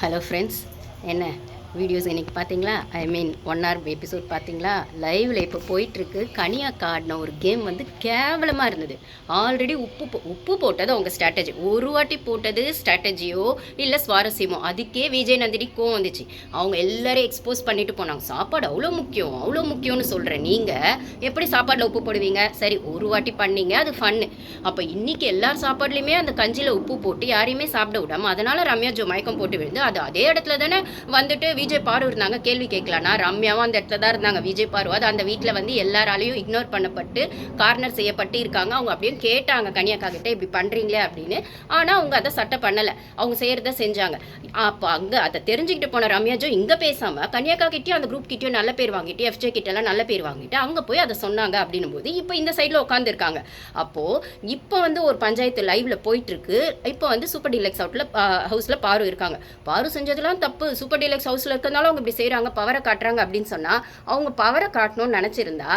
Hello friends, என்ன videos இன்றைக்கி பார்த்தீங்களா? ஐ மீன் 1 hour எபிசோட் பார்த்தீங்களா? லைவில் இப்போ போயிட்டுருக்கு. கனியாக்கா ஆடின ஒரு கேம் வந்து கேவலமாக இருந்தது. ஆல்ரெடி உப்பு போட்டது அவங்க ஸ்ட்ராட்டஜி. ஒரு வாட்டி போட்டது ஸ்ட்ராட்டஜியோ இல்லை சுவாரஸ்யமோ, அதுக்கே விஜய் நந்தினி கோவம் வந்துச்சு. அவங்க எல்லாரையும் எக்ஸ்போஸ் பண்ணிட்டு போனாங்க. சாப்பாடு அவ்வளோ முக்கியம், அவ்வளோ முக்கியம்னு சொல்கிறேன். நீங்கள் எப்படி சாப்பாடில் உப்பு போடுவீங்க? சரி, ஒரு வாட்டி பண்ணீங்க, அது ஃபன்னு. அப்போ இன்றைக்கி எல்லார் சாப்பாடுலேயுமே அந்த கஞ்சியில் உப்பு போட்டு யாரையுமே சாப்பிட விடாமல், அதனால் ரம்யா ஜோ மயக்கம் போட்டு விழுந்து, அது அதே இடத்துல தானே வந்துட்டு விஜய் பாரு இருந்தாங்க. கேள்வி கேட்கலான்னா ரம்யாவும் அந்த இடத்துல தான் இருந்தாங்க. விஜய் பாரு அது அந்த வீட்டில் வந்து எல்லாராலையும் இக்னோர் பண்ணப்பட்டு கார்னர் செய்யப்பட்டு இருக்காங்க. அவங்க அப்படியே கேட்டாங்க கன்னியாக்கா கிட்ட, இப்படி பண்ணுறீங்களே அப்படின்னு. ஆனால் அவங்க அதை சட்டை பண்ணலை, அவங்க செய்கிறத செஞ்சாங்க. அப்போ அங்கே அதை தெரிஞ்சுக்கிட்டு போன ரம்யாஜோ இங்கே பேசாமல் கன்னியாக்கா கிட்டேயும் அந்த குரூப் கிட்டேயும் நல்ல பேர் வாங்கிட்டு, எஃப்ஜே கிட்டலாம் நல்ல பேர் வாங்கிட்டு அங்கே போய் அதை சொன்னாங்க. அப்படின்னும் போது இப்போ இந்த சைடில் உட்காந்துருக்காங்க. அப்போது இப்போ வந்து ஒரு பஞ்சாயத்து லைவில் போயிட்டுருக்கு. இப்போ வந்து சூப்பர் டீலக்ஸ் ஹவுஸில் பாரு இருக்காங்க. பாரு செஞ்சதெல்லாம் தப்பு, சூப்பர் டீலக்ஸ் ஹவுஸில் இருக்கிறதுனால அவங்க இப்படி செய்கிறாங்க, பவரை காட்டுறாங்க அப்படின்னு சொன்னால், அவங்க பவரை காட்டணும்னு நினச்சிருந்தா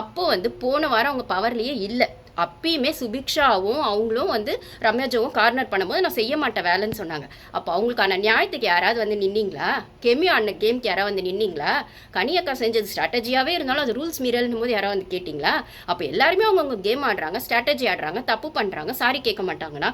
அப்போது வந்து போன வாரம் அவங்க பவர்லேயே இல்லை. அப்பயுமே சுபிக்ஷாவும் அவங்களும் வந்து ரம்யாஜோவும் கார்னர் பண்ணும்போது நான் செய்ய மாட்டேன் வேலைன்னு சொன்னாங்க. அப்போ அவங்களுக்கான நியாயத்துக்கு யாராவது வந்து நின்னீங்களா? கெமி ஆடின கேம்க்கு யாராவது வந்து நின்னீங்களா? கனியக்கா செஞ்சது ஸ்ட்ராட்டஜியாகவே இருந்தாலும் அது ரூல்ஸ் மீறல்னும் போது யாராவது வந்து கேட்டிங்களா? அப்போ எல்லாருமே அவங்கவுங்க கேம் ஆடுறாங்க, ஸ்ட்ராட்டஜி ஆடுறாங்க, தப்பு பண்ணுறாங்க, சாரி கேட்க மாட்டாங்கன்னா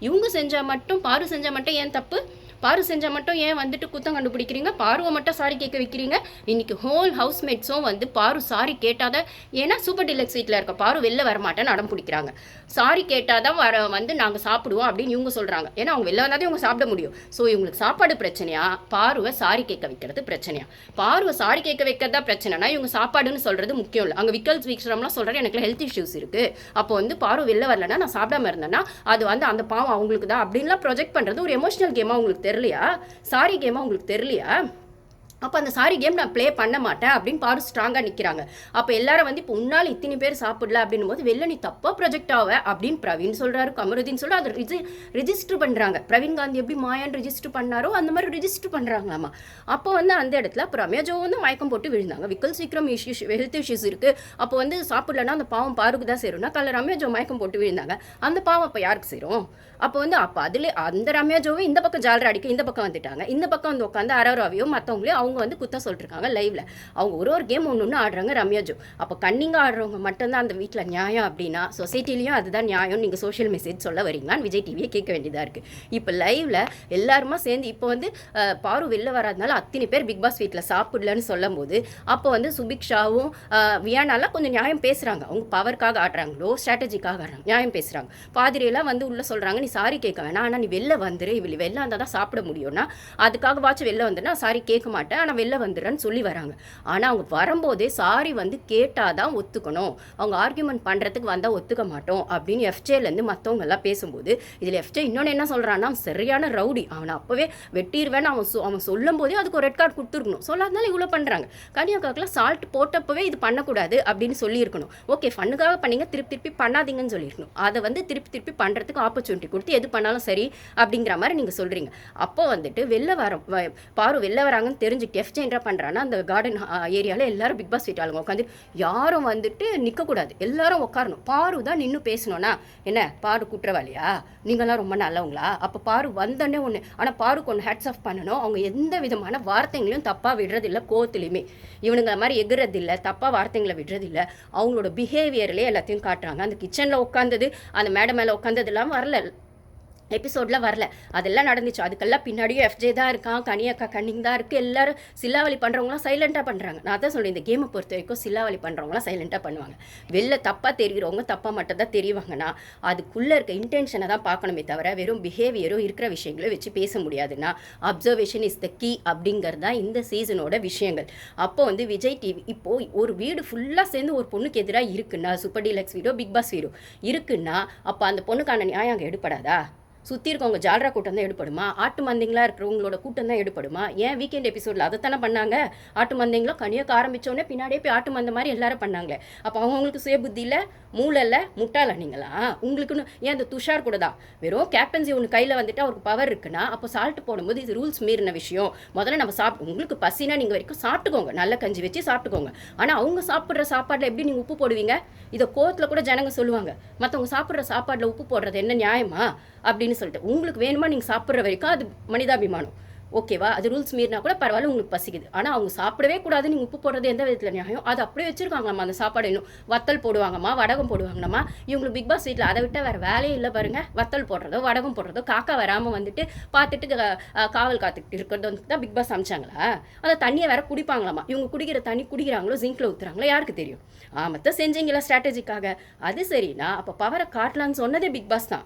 இவங்க செஞ்சால் மட்டும், பாரு செஞ்சால் மட்டும் ஏன் தப்பு? பாரு செஞ்சால் மட்டும் ஏன் வந்துட்டு குத்தம் கண்டுபிடிக்கிறீங்க? பாருவை மட்டும் சாரி கேட்க வைக்கிறீங்க. இன்றைக்கி ஹோல் ஹவுஸ்மேட்ஸும் வந்து பாரு சாரி கேட்டாத, ஏன்னா சூப்பர் டீலக்ஸ் வீட்டில் இருக்க பாரு வெளில வரமாட்டேன்னு அடம் பிடிக்கிறாங்க. சாரி கேட்டால் தான் வந்து நாங்கள் சாப்பிடுவோம் அப்படின்னு இவங்க சொல்கிறாங்க. ஏன்னா அவங்க வெளில வந்தாலே இவங்க சாப்பிட முடியும். ஸோ இவங்களுக்கு சாப்பாடு பிரச்சனையா, பாருவை சாரி கேட்க வைக்கிறது பிரச்சனையா? பாருவை சாரி கேட்க வைக்கிறதா பிரச்சனைனா இவங்க சாப்பாடுன்னு சொல்கிறது முக்கியம் இல்லை. அங்கே விக்கல்ஸ் வீக்ஸ்ரம்லாம் சொல்கிறாரு, எனக்கு ஹெல்த் இஷ்யூஸ் இருக்குது, அப்போ வந்து பாரு வெளில வரலன்னா நான் சாப்பிடாம இருந்தேன்னா அது வந்து அந்த பாவம் அவங்களுக்கு தான் அப்படின்லாம் ப்ரொஜெக்ட் பண்ணுறது ஒரு எமோஷனல் கேமாக உங்களுக்கு தெரியலையா? சாரி கேமாக உங்களுக்கு தெரியலையா? அப்போ அந்த சாரி கேம் நான் ப்ளே பண்ண மாட்டேன் அப்படின்னு பாரு ஸ்ட்ராங்காக நிற்கிறாங்க. அப்போ எல்லாரும் வந்து இப்போ உன்னால் இத்தனை பேர் சாப்பிடல அப்படின்னும் போது வெளில நீ தப்பாக ப்ரொஜெக்ட் ஆக அப்படின்னு பிரவீன் சொல்கிறாரு, கமருதீன் சொல்கிறார். அதை ரிஜிஸ்டர் பண்ணுறாங்க. பிரவீன் காந்தி எப்படி மாயான் ரிஜிஸ்டர் பண்ணாரோ அந்த மாதிரி ரிஜிஸ்டர் பண்ணுறாங்களாமா. அப்போ வந்து அந்த இடத்துல இப்போ ரம்யாஜோ வந்து மயக்கம் போட்டு விழுந்தாங்க. விக்கல் சீக்கிரம் ஹெல்த் இஷ்யூஸ் இருக்குது, அப்போ வந்து சாப்பிடலன்னா அந்த பாவம் பாருக்கு தான் சேரும்னா காலைல ரம்யாஜோ மயக்கம் போட்டு விழுந்தாங்க. அந்த பாவம் அப்போ யாருக்கு சேரும்? அப்போ வந்து அப்போ அதில் அந்த ரம்யாஜோவை இந்த பக்கம் ஜாலரா அடிக்க இந்த பக்கம் வந்துட்டாங்க. இந்த பக்கம் வந்து உட்காந்து அரவராவையோ மற்றவங்களையும் அவங்க வந்து குத்தம் சொல்லிருக்காங்க லைவ்ல. அவங்க ஒரு கேம் ஒன்று ஆடுறாங்க ரம்யாஜோ. அப்போ கன்னிங்காக ஆடுறவங்க மட்டும்தான் அந்த வீட்டில் நியாயம் அப்படின்னா சொசைட்டிலையும் அதுதான் நியாயம் நீங்கள் சோஷியல் மெசேஜ் சொல்ல வரீங்களான்னு விஜய் டிவியை கேட்க வேண்டியதாக இருக்குது. இப்போ லைவ்ல எல்லாருமா சேர்ந்து இப்போ வந்து பாரு வெளில வராதனால அத்தனை பேர் பிக் பாஸ் வீட்டில் சாப்பிடலன்னு சொல்லும் போது அப்போ வந்து சுபிக்ஷாவும் வியானாலாம் கொஞ்சம் நியாயம் பேசுகிறாங்க. அவங்க பவருக்காக ஆடுறாங்களோ ஸ்ட்ராட்டஜிக்காக ஆடுறாங்க, நியாயம் பேசுகிறாங்க. பாதிரியெல்லாம் வந்து உள்ளே சொல்கிறாங்க, நீ சாரி கேட்க வேணாம், ஆனால் நீ வெளில வந்துரு, வெளில வந்தால் தான் சாப்பிட முடியும்னா அதுக்காக வாட்ச் வெளில வந்துன்னா சாரி கேட்க மாட்டேன், ஆனால் வெளில வந்துடுறேன்னு சொல்லி வராங்க. ஆனால் அவங்க வரும்போதே சாரி வந்து கேட்டால் தான் ஒத்துக்கணும், அவங்க ஆர்கியூமெண்ட் பண்ணுறதுக்கு வந்தால் ஒத்துக்க மாட்டோம் அப்படின்னு எஃப்ஜேலேருந்து மற்றவங்க எல்லாம் பேசும்போது இதில் எஃப்ஜே இன்னொன்று என்ன சொல்கிறான்னா, சரியான ரவுடி, அவனை அப்போவே வெட்டிடுவேன்னு அவன் சொல்லும் போதே அதுக்கு ஒரு ரெட் கார்டு கொடுத்துருக்கணும். சொல்லாதனால இவ்வளோ பண்ணுறாங்க. கன்னியாக்காக்கெல்லாம் சால்ட் போட்டப்பவே இது பண்ணக்கூடாது அப்படின்னு சொல்லியிருக்கணும். ஓகே, ஃபண்ணுக்காக பண்ணீங்க, திருப்பி பண்ணாதீங்கன்னு சொல்லியிருக்கணும். அதை வந்து திருப்பி பண்ணுறதுக்கு ஆப்பர்ச்சுனிட்டி கொடுத்து எது பண்ணாலும் சரி அப்படிங்கிற மாதிரி நீங்கள் சொல்கிறீங்க. அப்போ வந்துட்டு பாரு வெளில வராங்கன்னு தெரிஞ்சுட்டு எஃப்ஜே என்ன பண்ணுறான்னா, அந்த கார்டன் ஏரியாவில் எல்லாரும் பிக் பாஸ் வீட்டு ஆளுங்க உட்காந்து யாரும் வந்துட்டு நிற்கக்கூடாது, எல்லாரும் உட்காரணும். பாரு தான் நின்று பேசணும்னா என்ன பாரு குற்றவாளியா? நீங்களாம் ரொம்ப நல்லவங்களா? அப்போ பாரு வந்தோடனே ஒன்று, ஆனால் பாருக்கு ஒன்று ஹேட்ஸ் ஆஃப் பண்ணணும். அவங்க எந்த விதமான வார்த்தைங்களையும் தப்பாக விடுறதில்லை, கோவத்துலையுமே இவனுங்க மாதிரி எகுறதில்லை, தப்பாக வார்த்தைங்களை விடுறதில்லை. அவங்களோட பிஹேவியர்லேயே எல்லாத்தையும் காட்டுறாங்க. அந்த கிச்சனில் உட்காந்தது, அந்த மேடை மேலே உட்காந்ததுலாம் வரல, எபிசோடில் வரல, அதெல்லாம் நடந்துச்சு. அதுக்கெல்லாம் பின்னாடியும் எஃப்ஜே தான் இருக்கான், கனியாக்கா கன்னிங் தான் இருக்குது. எல்லோரும் சில்லாவளி பண்ணுறவங்களாம் சைலண்ட்டாக பண்ணுறாங்க. நான் தான் சொல்கிறேன், இந்த கேமை பொறுத்த வரைக்கும் சில்லாவளி பண்ணுறவங்களாம் சைலண்ட்டாக பண்ணுவாங்க. வெளில தப்பாக தெரிகிறவங்க தப்பாக மட்டும் தான் தெரிவாங்கன்னா அதுக்குள்ளே இருக்க இன்டென்ஷனை தான் பார்க்கணுமே தவிர வெறும் பிஹேவியரும் இருக்கிற விஷயங்களும் வச்சு பேச முடியாதுன்னா அப்சர்வேஷன் இஸ் த கீ அப்படிங்கிறது தான் இந்த சீசனோட விஷயங்கள். அப்போ வந்து விஜய் டிவி இப்போது ஒரு வீடு ஃபுல்லாக சேர்ந்து ஒரு பொண்ணுக்கு எதிராக இருக்குன்னா, சூப்பர் டீலக்ஸ் வீடோ பிக் பாஸ் வீடோ இருக்குன்னா அப்போ அந்த பொண்ணுக்கான நியாயம் அங்கே எடுப்படாதா? சுற்றி இருக்கவங்க ஜாலரா கூட்டம் தான் எடுப்படுமா? ஆட்டு மந்தைங்களா இருக்கிறவங்களோட கூட்டம் தான் எடுப்படுமா? ஏன் வீக்கெண்ட் எபிசோடில் அதைத்தானே பண்ணாங்க? ஆட்டு மந்தைங்களும் கனியாக்க ஆரம்பித்தோடனே பின்னாடியே போய் ஆட்டு மந்த மாதிரி எல்லாரும் பண்ணாங்களே. அப்போ அவங்களுக்கு சுய புத்தி இல்லை, மூளை இல்லை, முட்டாள நீங்களா? உங்களுக்குன்னு ஏன் அந்த துஷார் கூட தான் வெறும் கேப்டன்சி ஒன்று கையில் வந்துட்டு அவருக்கு பவர் இருக்குன்னா அப்போ சால்ட் போடும்போது இது ரூல்ஸ் மீறின விஷயம். முதல்ல நம்ம உங்களுக்கு பசினா நீங்கள் வரைக்கும் சாப்பிட்டுக்கோங்க, நல்ல கஞ்சி வச்சு சாப்பிட்டுக்கோங்க. ஆனால் அவங்க சாப்பிட்ற சாப்பாட்டில் எப்படி நீங்கள் உப்பு போடுவீங்க? இதை கோர்ட்டில் கூட ஜனங்க சொல்லுவாங்க, மற்றவங்க சாப்பிட்ற சாப்பாட்டில் உப்பு போடுறது என்ன நியாயமா அப்படின்னு சொல்லிட்டு. உங்களுக்கு வேணுமா நீங்கள் சாப்பிட்ற வரைக்கும் அது மனிதாபிமானம். ஓகேவா? அது ரூல்ஸ் மீறினா கூட பரவாயில்ல, உங்களுக்கு பசிக்குது. ஆனால் அவங்க சாப்பிடவே கூடாது, நீங்கள் உப்பு போடுறது எந்த விதத்தில் நியாயம்? அது அப்படியே வச்சுருக்காங்களாம்மா அந்த சாப்பாடு. இன்னும் வத்தல் போடுவாங்கம்மா, வடகம் போடுவாங்கம்மா. இவங்களுக்கு பிக் பாஸ் வீட்டில் அதை விட்டால் வேறு வேலையே இல்லை பாருங்கள். வத்தல் போடுறதோ வடகம் போடுறதோ, காக்கா வராமல் வந்துட்டு பார்த்துட்டு காவல் காத்துக்கிட்டு இருக்கிறது வந்து தான் பிக் பாஸ் அமைச்சாங்களா? அந்த தண்ணியை வேற குடிப்பாங்களாம்மா. இவங்க குடிக்கிற தண்ணி குடிக்கிறாங்களோ ஜிங்கில் ஊற்றுறாங்களோ யாருக்கு தெரியும்? ஆமத்த செஞ்சீங்களா ஸ்ட்ராட்டஜிக்காக? அது சரினா அப்போ பவரை காட்டலான்னு சொன்னதே பிக் பாஸ் தான்.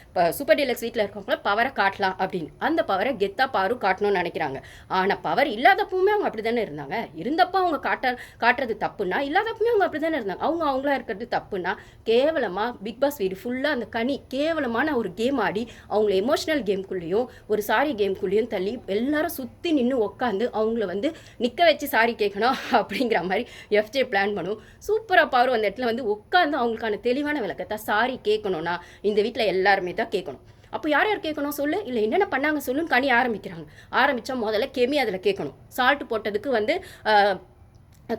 இப்போ சூப்பர் டீலக்ஸ் வீட்டில் இருக்கவங்கள பவரை காட்டலாம் அப்படின்னு, அந்த பவரை கெத்தா பாரு காட்டணும்னு நினைக்கிறாங்க. ஆனால் பவர் இல்லாதப்பவுமே அவங்க அப்படி தானே இருந்தாங்க. இருந்தப்போ அவங்க காட்டுறது தப்புன்னா, இல்லாதப்பவுமே அவங்க அப்படி தானே இருந்தாங்க. அவங்களா இருக்கிறது தப்புன்னா, கேவலமாக பிக் பாஸ் வீடு ஃபுல்லாக அந்த கனி கேவலமான ஒரு கேம் ஆடி அவங்கள எமோஷனல் கேம்குள்ளேயும் ஒரு சாரி கேம்குள்ளேயும் தள்ளி எல்லாரும் சுற்றி நின்று உட்காந்து அவங்கள வந்து நிற்க வச்சு சாரி கேட்கணும் அப்படிங்கிற மாதிரி எஃப்ஜே பிளான் பண்ணும். சூப்பராக பாரு அந்த இடத்துல வந்து உட்காந்து அவங்களுக்கான தெளிவான விளக்கத்தை சாரி கேட்கணும்னா இந்த வீட்டில் எல்லாருமே தான் கேட்கணும். அப்போ யார் யார் கேட்கணும் சொல்லு? இல்லை என்னென்ன பண்ணாங்க சொல்லுன்னு கனி ஆரம்பித்தா முதல்ல கெமி அதில் கேட்கணும். சால்ட் போட்டதுக்கு வந்து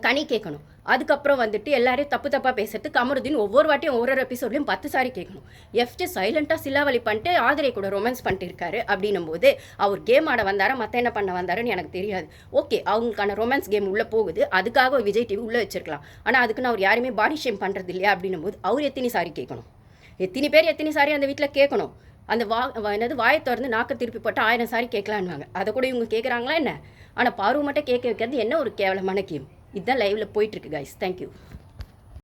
கனி கேட்கணும். அதுக்கப்புறம் வந்துட்டு எல்லாரையும் தப்பாக பேசுறது கமருதீன் ஒவ்வொரு வாட்டியும் ஒவ்வொரு எபிசோட்லையும் 10 சாரி கேட்கணும். எஃப்ஜே சைலண்ட்டாக சில்லாவளி பண்ணிட்டு ஆதிரை கூட ரொமான்ஸ் பண்ணிட்டு இருக்காரு. அப்படின்னும் போது அவர் கேம் ஆட வந்தாரா மற்ற என்ன பண்ண வந்தாருன்னு எனக்கு தெரியாது. ஓகே, அவங்களுக்கான ரொமான்ஸ் கேம் உள்ளே போகுது, அதுக்காக விஜய் டிவி உள்ளே வச்சிருக்கலாம். ஆனால் அதுக்குன்னு அவர் யாருமே பாடி ஷேம் பண்ணுறது இல்லையா? அப்படின்னும் போது அவர் எத்தனை சாரி கேட்கணும்? எத்தனை பேர் எத்தனை சாரி அந்த வீட்டில் கேட்கணும்? அந்த என்னது வாயை திறந்து நாக்க திருப்பி போட்டு 1000 சாரி கேட்கலான்வாங்க. அதை கூட இவங்க கேட்குறாங்களா என்ன? ஆனால் பார்வை மட்டும் கேட்க வைக்கிறது என்ன ஒரு கேவலமான கேம். இதுதான் லைவ்ல போயிட்டுருக்கு கைஸ். தேங்க்யூ.